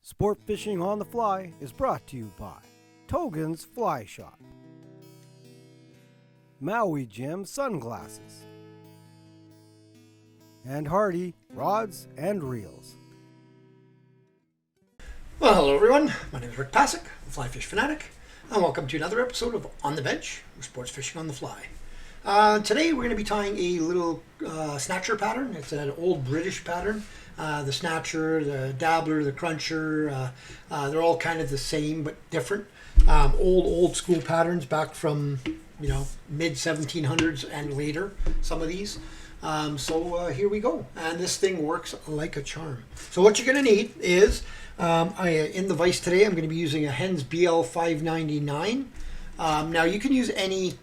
Sport Fishing on the Fly is brought to you by Togen's Fly Shop, Maui Jim Sunglasses, and Hardy Rods and Reels. Well, hello everyone. My name is Rick Passek, the Fishing Fanatic, and welcome to another episode of On the Bench, Sports Fishing on the Fly. Today we're going to be tying a little Snatcher pattern. It's an old British pattern. The Snatcher, the Dabbler, the Cruncher, they're all kind of the same but different. Old school patterns back from, mid 1700s and later, some of these. So here we go. And this thing works like a charm. So what you're going to need is, in the vise today, I'm going to be using a Hends BL 599. Now you can use any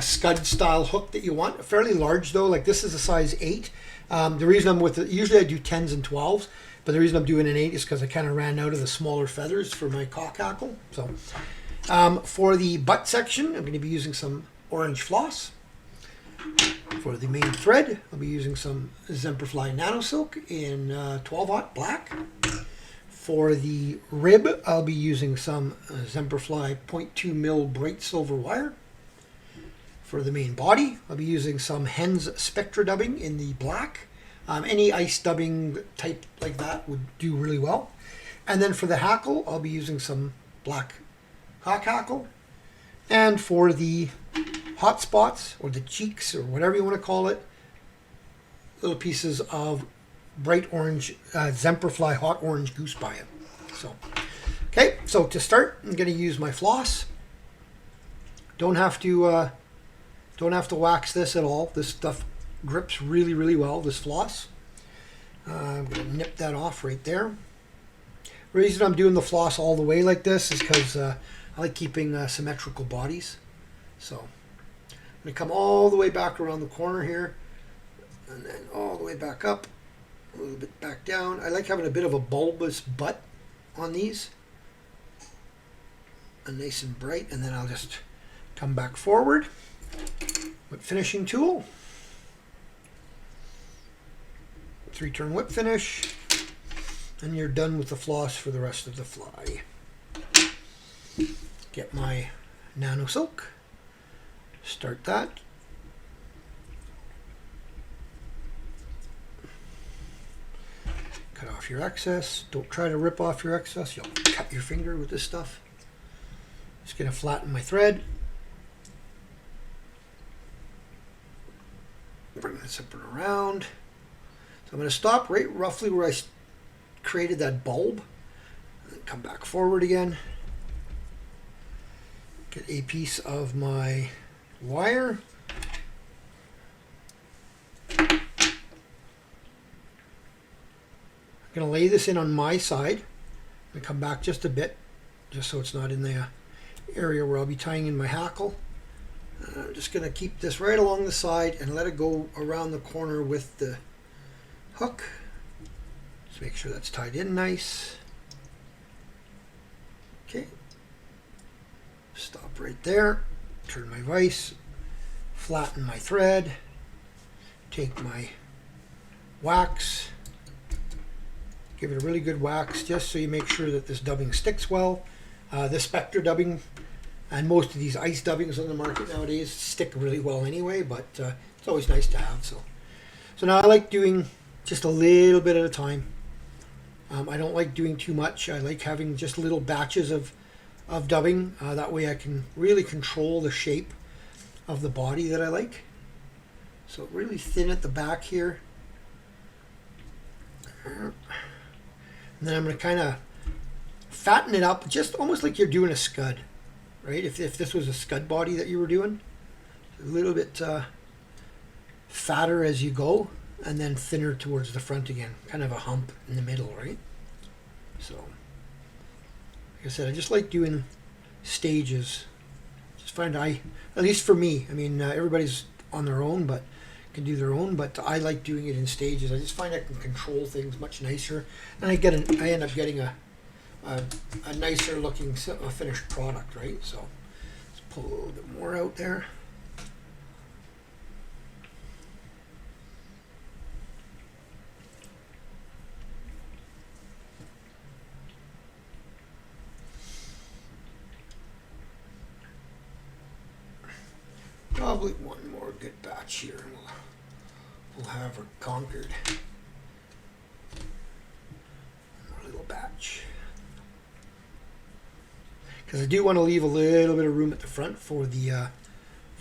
scud style hook that you want. Fairly large though, like this is a size 8. The reason I'm with it, usually I do 10s and 12s, but the reason I'm doing an 8 is because I kind of ran out of the smaller feathers for my cock hackle. So for the butt section, I'm going to be using some orange floss. For the main thread, I'll be using some Zemperfly Nano Silk in 12-aught black. For the rib, I'll be using some Zemperfly 0.2 mil bright silver wire. For the main body, I'll be using some Hends Spectra dubbing in the black. Any ice dubbing type like that would do really well. And then for the hackle, I'll be using some black hawk hackle. And for the hot spots, or the cheeks, or whatever you want to call it, little pieces of bright orange Zemperfly hot orange Goose Biot. So to start, I'm going to use my floss. Don't have to wax this at all. This stuff grips really, really well, this floss. I'm going to nip that off right there. The reason I'm doing the floss all the way like this is because I like keeping symmetrical bodies. So I'm going to come all the way back around the corner here, and then all the way back up, a little bit back down. I like having a bit of a bulbous butt on these, and nice and bright, and then I'll just come back forward with finishing tool, 3-turn whip finish, and you're done with the floss for the rest of the fly. Get my Nano Silk, start that. Cut off your excess. Don't try to rip off your excess. You'll cut your finger with this stuff. Just going to flatten my thread. Bring the zipper around. So I'm going to stop right roughly where I created that bulb. And then come back forward again. Get a piece of my wire. I'm going to lay this in on my side and come back just a bit, just so it's not in the area where I'll be tying in my hackle. I'm just going to keep this right along the side and let it go around the corner with the hook. Just make sure that's tied in nice. Okay. Stop right there. Turn my vise. Flatten my thread. Take my wax. Give it a really good wax just so you make sure that this dubbing sticks well. This Spectra dubbing and most of these ice dubbings on the market nowadays stick really well anyway, but it's always nice to have. So now I like doing just a little bit at a time. I don't like doing too much. I like having just little batches of dubbing. That way I can really control the shape of the body that I like. So really thin at the back here. And then I'm going to kind of fatten it up, just almost like you're doing a scud, right? If this was a scud body that you were doing, a little bit fatter as you go, and then thinner towards the front again, kind of a hump in the middle, right? So, like I said, I just like doing stages. Just find at least for me, I mean, everybody's on their own, but can do their own, but I like doing it in stages. I just find I can control things much nicer, and I end up getting a nicer looking finished product, right? So let's pull a little bit more out there. probably one more good batch here, and we'll have her conquered. One more little batch. Because I do want to leave a little bit of room at the front for the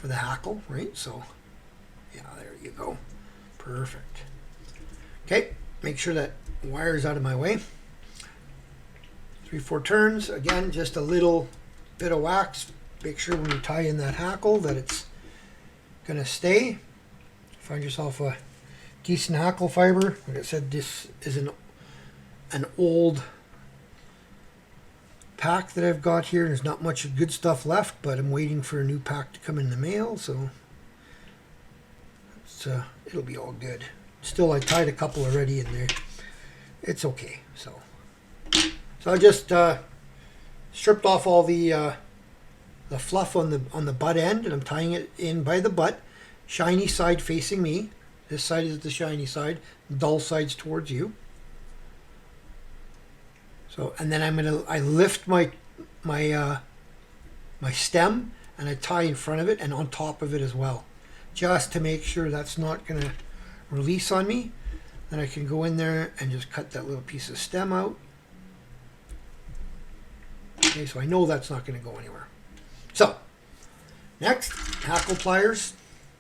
hackle, right? So, yeah, there you go. Perfect. Okay, make sure that wire's out of my way. 3-4 turns. Again, just a little bit of wax. Make sure when you tie in that hackle that it's going to stay. Find yourself a decent hackle fiber. Like I said, this is an old pack that I've got here. There's not much good stuff left, but I'm waiting for a new pack to come in the mail, so it'll be all good. Still, I tied a couple already in there. It's okay. So I just stripped off all the fluff on the butt end, and I'm tying it in by the butt. Shiny side facing me. This side is the shiny side. Dull side's towards you. So, and then I lift my stem and I tie in front of it and on top of it as well, just to make sure that's not going to release on me. Then I can go in there and just cut that little piece of stem out. Okay, so I know that's not going to go anywhere. So, next, hackle pliers,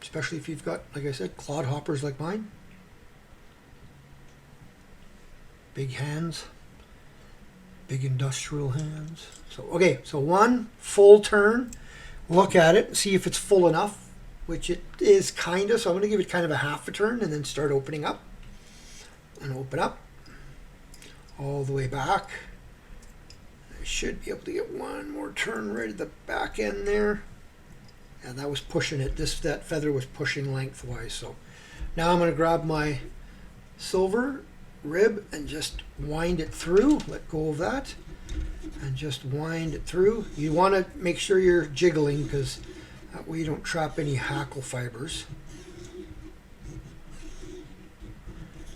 especially if you've got, like I said, clod hoppers like mine. Big hands. Big industrial hands. So, okay, so one full turn. Look at it and see if it's full enough, which it is kind of. So I'm going to give it kind of a half a turn and then start opening up. And open up. All the way back. I should be able to get one more turn right at the back end there. And that was pushing it. That feather was pushing lengthwise. So now I'm going to grab my silver rib and just wind it through. Let go of that and just wind it through. You want to make sure you're jiggling because that way you don't trap any hackle fibers.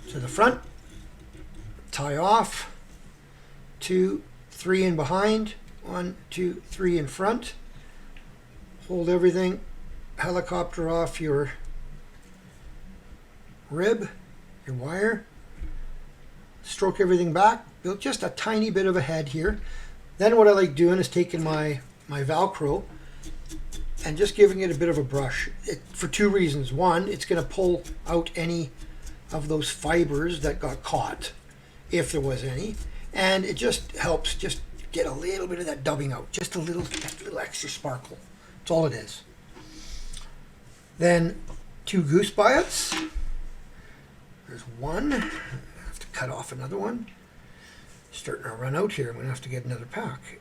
To the front, tie off, 2, 3 in behind, 1, 2, 3 in front. Hold everything, helicopter off your rib, your wire. Stroke everything back, build just a tiny bit of a head here. Then what I like doing is taking my Velcro and just giving it a bit of a brush for 2 reasons. One, it's going to pull out any of those fibers that got caught, if there was any, and it just helps just get a little bit of that dubbing out, just a little extra sparkle. That's all it is. Then 2 goose biots. There's one. Cut off another one. Starting to run out here. I'm going to have to get another pack.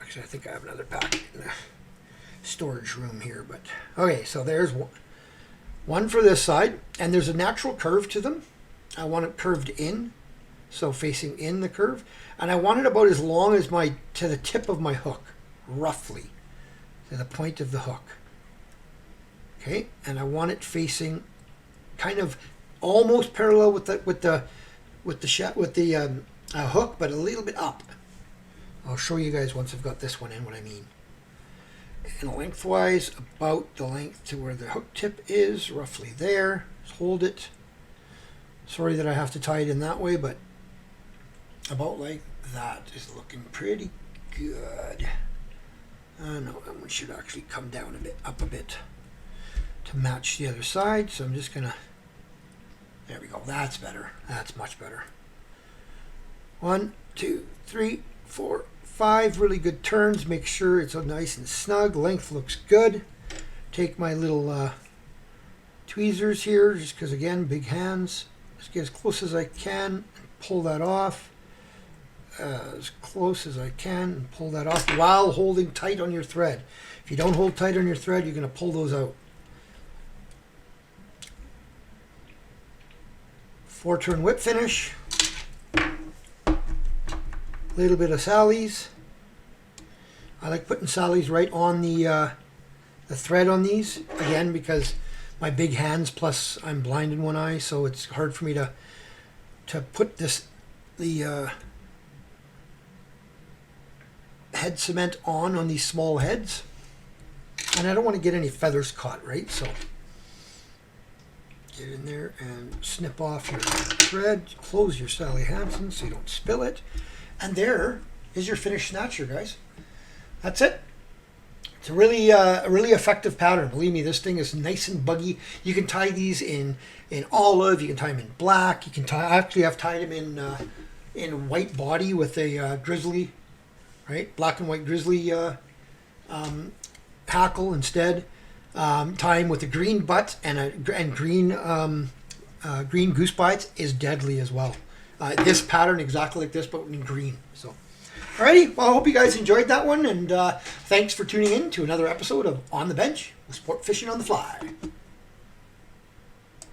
Actually, I think I have another pack in the storage room here. But okay, so there's one for this side. And there's a natural curve to them. I want it curved in. So facing in the curve. And I want it about as long as to the tip of my hook. Roughly. To the point of the hook. Okay. And I want it facing kind of almost parallel with the hook, but a little bit up. I'll show you guys once I've got this one in what I mean. And lengthwise, about the length to where the hook tip is, roughly there. Just hold it. Sorry that I have to tie it in that way, but about like that is looking pretty good. No, that one should actually come down a bit, up a bit to match the other side. So I'm just gonna. There we go. That's better. That's much better. 1, 2, 3, 4, 5 really good turns. Make sure it's nice and snug. Length looks good. Take my little tweezers here, just because again, big hands. Just get as close as I can. Pull that off. As close as I can. And pull that off while holding tight on your thread. If you don't hold tight on your thread, you're going to pull those out. 4-turn whip finish. Little bit of sallies. I like putting sallies right on the thread on these again because my big hands plus I'm blind in one eye, so it's hard for me to put the head cement on these small heads. And I don't want to get any feathers caught, right? So get in there and snip off your thread. Close your Sally Hansen so you don't spill it. And there is your finished snatcher, guys. That's it. It's a really effective pattern. Believe me, this thing is nice and buggy. You can tie these in olive. You can tie them in black. You can tie. I actually have tied them in white body with a grizzly, right? Black and white grizzly hackle instead. Tying with a green butt and green goose bites is deadly as well. This pattern exactly like this, but in green. So, alrighty. Well, I hope you guys enjoyed that one, and thanks for tuning in to another episode of On the Bench with Sport Fishing on the Fly.